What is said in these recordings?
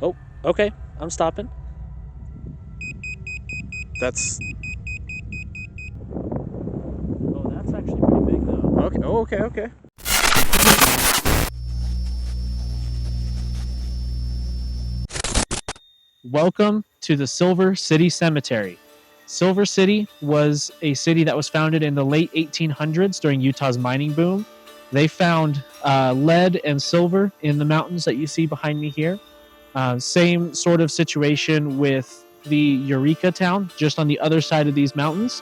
Oh, okay. I'm stopping. That's... Oh, that's actually pretty big, though. Okay. Oh, okay, okay. Welcome to the Silver City Cemetery. Silver City was a city that was founded in the late 1800s during Utah's mining boom. They found lead and silver in the mountains that you see behind me here. Same sort of situation with the Eureka town, just on the other side of these mountains.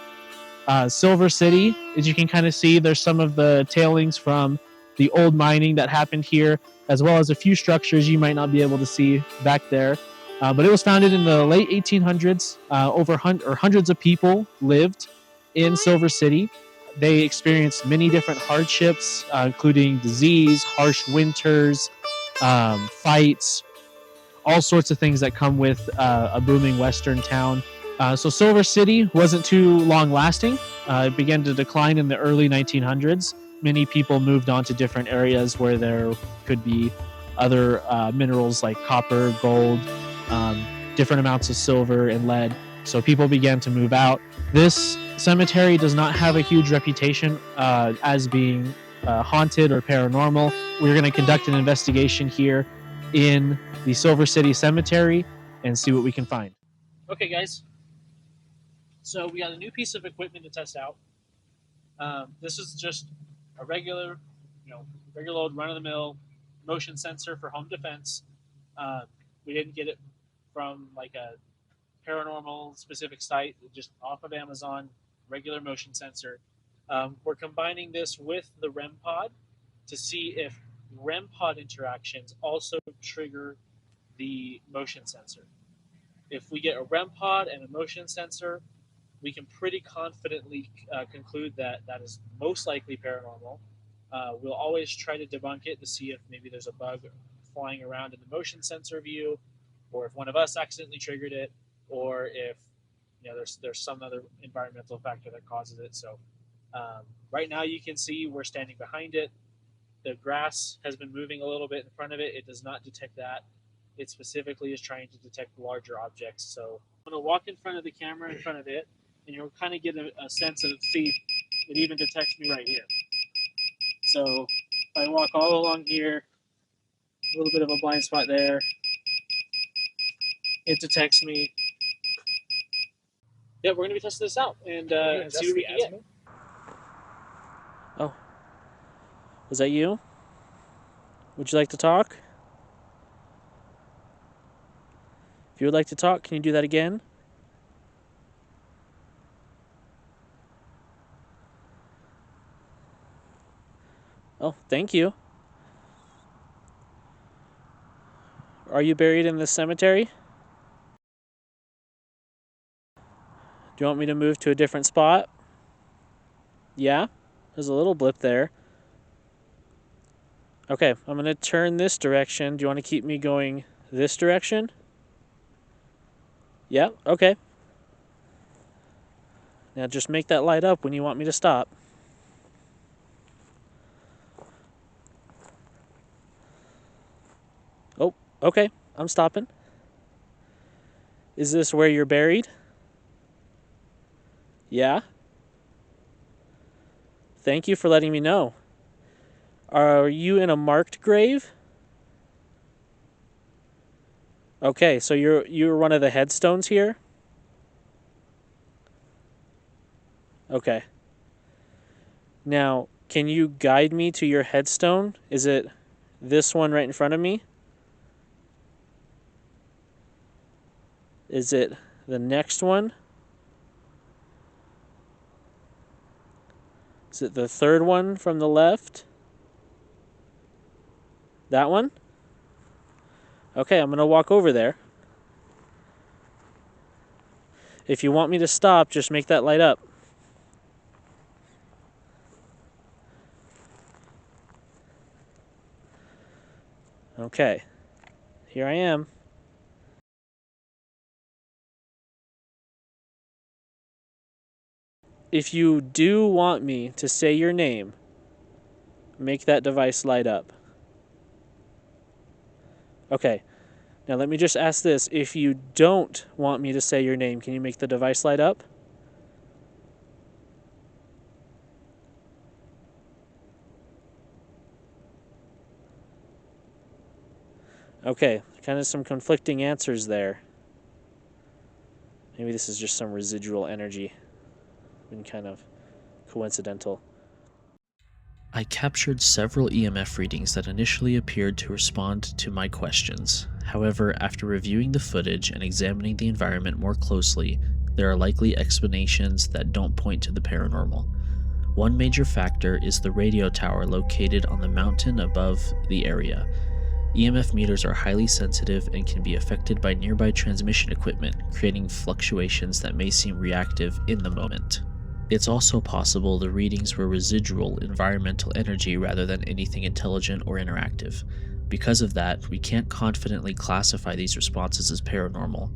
Silver City, as you can kind of see, there's some of the tailings from the old mining that happened here, as well as a few structures you might not be able to see back there. But it was founded in the late 1800s. Hundreds of people lived in Silver City. They experienced many different hardships, including disease, harsh winters, fights, all sorts of things that come with a booming Western town. So Silver City wasn't too long lasting. It began to decline in the early 1900s. Many people moved on to different areas where there could be other minerals like copper, gold, different amounts of silver and lead. So people began to move out. This cemetery does not have a huge reputation as being haunted or paranormal. We're going to conduct an investigation here in the Silver City Cemetery and see what we can find. Okay, guys. So we got a new piece of equipment to test out. This is just a regular old run-of-the-mill motion sensor for home defense. We didn't get it from like a paranormal specific site, just off of Amazon, regular motion sensor. We're combining this with the REM pod to see if REM pod interactions also trigger the motion sensor. If we get a REM pod and a motion sensor, we can pretty confidently conclude that that is most likely paranormal. We'll always try to debunk it to see if maybe there's a bug flying around in the motion sensor view, or if one of us accidentally triggered it, or if there's some other environmental factor that causes it. So right now you can see we're standing behind it. The grass has been moving a little bit in front of it. It does not detect that. It specifically is trying to detect larger objects. So I'm going to walk in front of the camera in front of it, and you'll kind of get a sense of, see, it even detects me right here. So if I walk all along here, a little bit of a blind spot there, it detects me. Yeah, we're going to be testing this out and see what we can get. Oh. Was that you? Would you like to talk? If you would like to talk, can you do that again? Oh, thank you. Are you buried in this cemetery? Do you want me to move to a different spot? Yeah? There's a little blip there. Okay, I'm going to turn this direction. Do you want to keep me going this direction? Yeah? Okay. Now just make that light up when you want me to stop. Oh, okay. I'm stopping. Is this where you're buried? Yeah? Thank you for letting me know. Are you in a marked grave? Okay, so you're one of the headstones here? Okay. Now, can you guide me to your headstone? Is it this one right in front of me? Is it the next one? Is it the third one from the left? That one? Okay, I'm going to walk over there. If you want me to stop, just make that light up. Okay. Here I am. If you do want me to say your name, make that device light up. Okay. Now let me just ask this. If you don't want me to say your name, can you make the device light up? Okay, kind of some conflicting answers there. Maybe this is just some residual energy. Been kind of coincidental. I captured several EMF readings that initially appeared to respond to my questions. However, after reviewing the footage and examining the environment more closely, there are likely explanations that don't point to the paranormal. One major factor is the radio tower located on the mountain above the area. EMF meters are highly sensitive and can be affected by nearby transmission equipment, creating fluctuations that may seem reactive in the moment. It's also possible the readings were residual environmental energy rather than anything intelligent or interactive. Because of that, we can't confidently classify these responses as paranormal.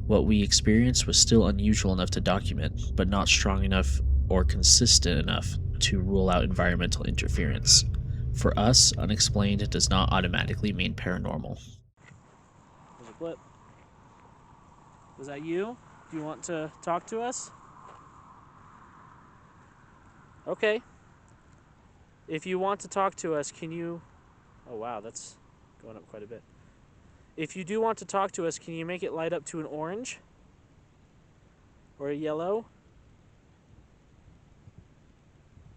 What we experienced was still unusual enough to document, but not strong enough or consistent enough to rule out environmental interference. For us, unexplained does not automatically mean paranormal. There's a blip. Was that you? Do you want to talk to us? Okay. If you want to talk to us, can you... Oh, wow, that's going up quite a bit. If you do want to talk to us, can you make it light up to an orange? Or a yellow?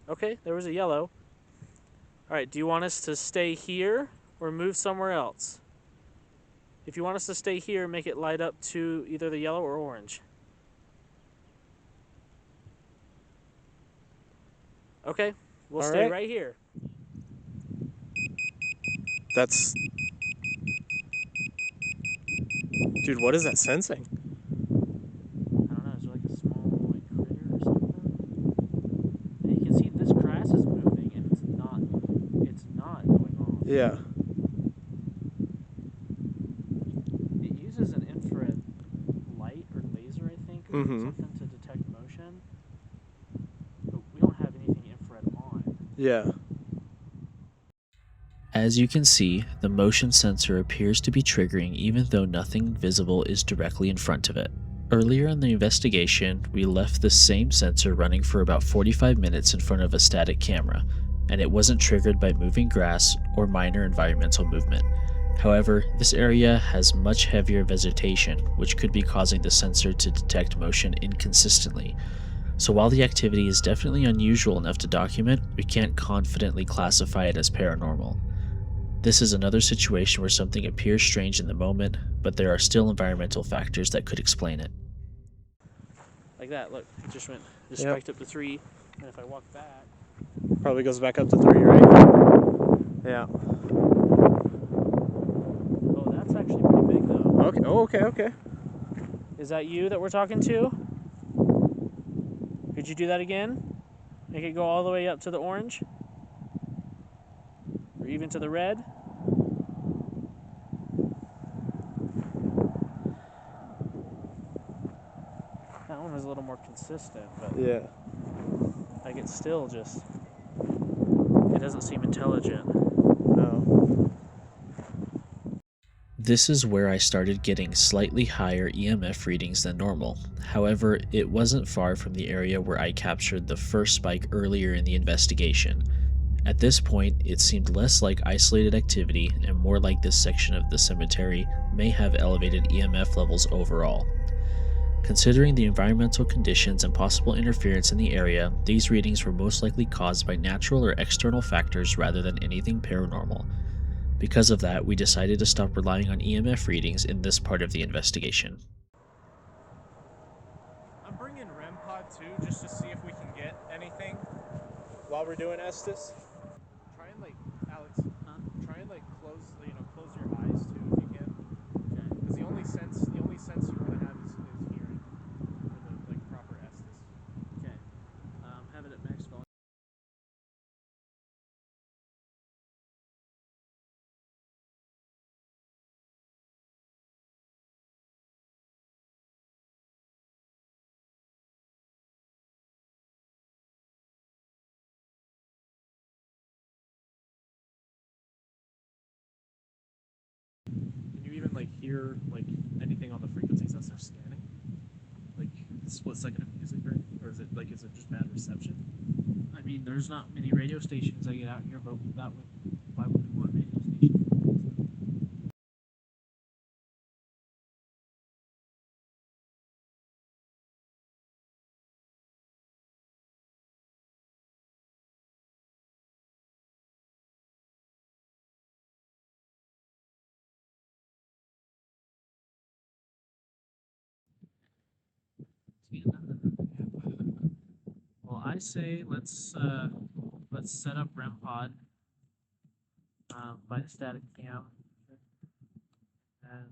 Okay, there was a yellow. Alright, do you want us to stay here or move somewhere else? If you want us to stay here, make it light up to either the yellow or orange. Okay, we'll All stay right. right here. That's... Dude, what is that sensing? I don't know, is there like a small critter or something? And you can see this grass is moving and it's not going off. Yeah. It uses an infrared light or laser, I think, or something to detect motion. But we don't have anything infrared on. Yeah. As you can see, the motion sensor appears to be triggering even though nothing visible is directly in front of it. Earlier in the investigation, we left the same sensor running for about 45 minutes in front of a static camera, and it wasn't triggered by moving grass or minor environmental movement. However, this area has much heavier vegetation, which could be causing the sensor to detect motion inconsistently. So while the activity is definitely unusual enough to document, we can't confidently classify it as paranormal. This is another situation where something appears strange in the moment, but there are still environmental factors that could explain it. Like that, look, it just Yep. spiked up to 3, and if I walk back... Probably goes back up to 3, right? Yeah. Oh, that's actually pretty big, though. Okay. Oh, okay. Is that you that we're talking to? Could you do that again? Make it go all the way up to the orange? Or even to the red? That one was a little more consistent, but Yeah. like it's still just... It doesn't seem intelligent. No. This is where I started getting slightly higher EMF readings than normal. However, it wasn't far from the area where I captured the first spike earlier in the investigation. At this point, it seemed less like isolated activity and more like this section of the cemetery may have elevated EMF levels overall. Considering the environmental conditions and possible interference in the area, these readings were most likely caused by natural or external factors rather than anything paranormal. Because of that, we decided to stop relying on EMF readings in this part of the investigation. I'm bringing REM pod too, just to see if we can get anything while we're doing Estes. Try and Alex, try and close your eyes too if you can. Okay. Because the only sense you want to have is hearing for the proper Estes. Okay. Have it at max volume. hear like anything on the frequencies as they're scanning? Like a split second of music, or is it just bad reception? I mean, there's not many radio stations I get out here, but why would we want radio stations? Well, I say let's set up REM pod by the static cam and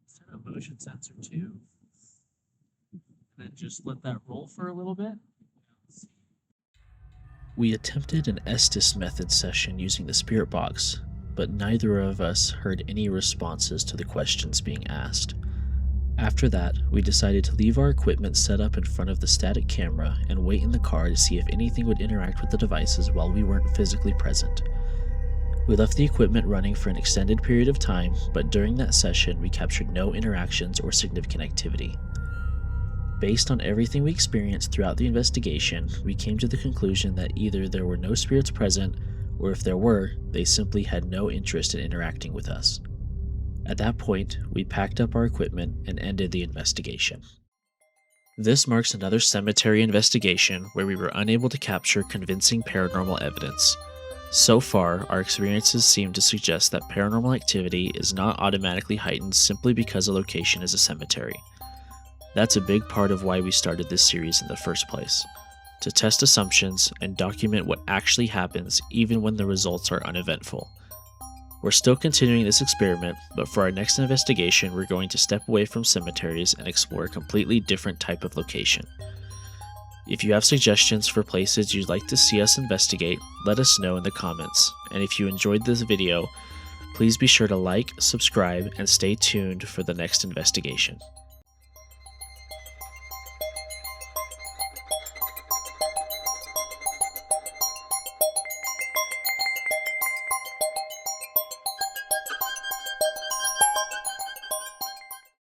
set a motion sensor too, and then just let that roll for a little bit. We attempted an Estes method session using the spirit box, but neither of us heard any responses to the questions being asked. After that, we decided to leave our equipment set up in front of the static camera and wait in the car to see if anything would interact with the devices while we weren't physically present. We left the equipment running for an extended period of time, but during that session we captured no interactions or significant activity. Based on everything we experienced throughout the investigation, we came to the conclusion that either there were no spirits present, or if there were, they simply had no interest in interacting with us. At that point, we packed up our equipment and ended the investigation. This marks another cemetery investigation where we were unable to capture convincing paranormal evidence. So far, our experiences seem to suggest that paranormal activity is not automatically heightened simply because a location is a cemetery. That's a big part of why we started this series in the first place, to test assumptions and document what actually happens even when the results are uneventful. We're still continuing this experiment, but for our next investigation we're going to step away from cemeteries and explore a completely different type of location. If you have suggestions for places you'd like to see us investigate, let us know in the comments, and if you enjoyed this video, please be sure to like, subscribe, and stay tuned for the next investigation.